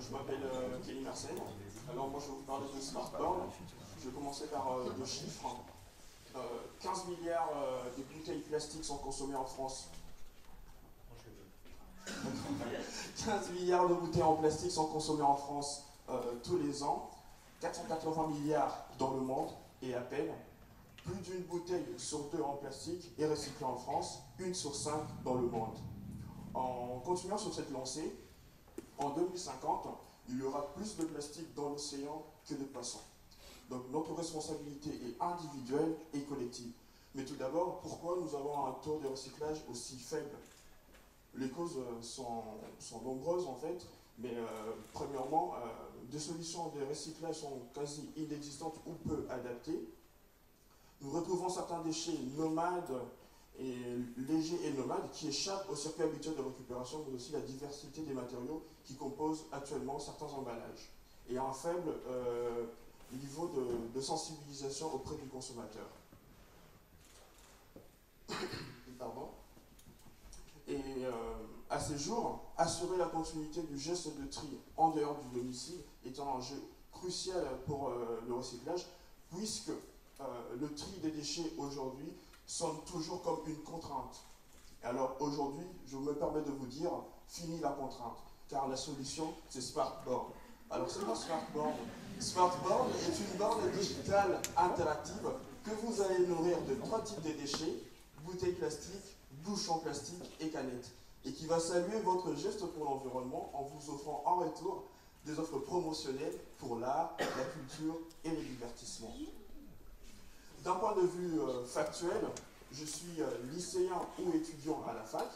Je m'appelle Kelly Mersenne. Alors moi je vais vous parler de Smartboard. Je vais commencer par deux chiffres. 15 milliards de bouteilles plastiques sont consommées en France. 15 milliards de bouteilles en plastique sont consommées en France tous les ans. 480 milliards dans le monde et à peine. Plus d'une bouteille sur deux en plastique est recyclée en France, une sur cinq dans le monde. En continuant sur cette lancée, en 2050, il y aura plus de plastique dans l'océan que de poissons. Donc notre responsabilité est individuelle et collective. Mais tout d'abord, pourquoi nous avons un taux de recyclage aussi faible? Les causes sont nombreuses en fait, mais premièrement, des solutions de recyclage sont quasi inexistantes ou peu adaptées. Nous retrouvons certains déchets nomades et légers et nomades qui échappent au circuit habituel de récupération, mais aussi la diversité des matériaux qui composent actuellement certains emballages. Et un faible niveau de sensibilisation auprès du consommateur. Pardon. Et à ce jour, assurer la continuité du geste de tri en dehors du domicile est un enjeu crucial pour le recyclage, puisque le tri des déchets aujourd'hui sonne toujours comme une contrainte. Alors aujourd'hui, je me permets de vous dire, fini la contrainte, car la solution, c'est Smartboard. Alors c'est quoi Smartboard? Smartboard est une borne digitale interactive que vous allez nourrir de 3 types de déchets, bouteilles plastiques, bouchons plastiques et canettes, et qui va saluer votre geste pour l'environnement en vous offrant en retour des offres promotionnelles pour l'art, la culture et le divertissement. D'un point de vue factuel, je suis lycéen ou étudiant à la fac.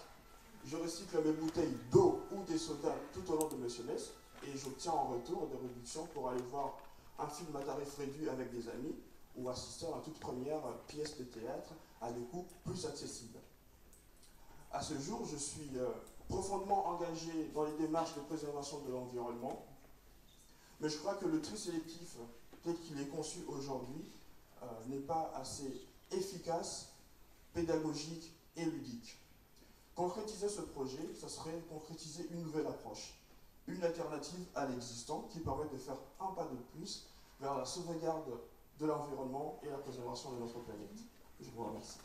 Je recycle mes bouteilles d'eau ou des sodas tout au long de mes semestres et j'obtiens en retour des réductions pour aller voir un film à tarif réduit avec des amis ou assister à la toute première pièce de théâtre à des coûts plus accessibles. À ce jour, je suis profondément engagé dans les démarches de préservation de l'environnement, mais je crois que le tri sélectif tel qu'il est conçu aujourd'hui n'est pas assez efficace, pédagogique et ludique. Concrétiser ce projet, ça serait concrétiser une nouvelle approche, une alternative à l'existant qui permet de faire un pas de plus vers la sauvegarde de l'environnement et la préservation de notre planète. Je vous remercie.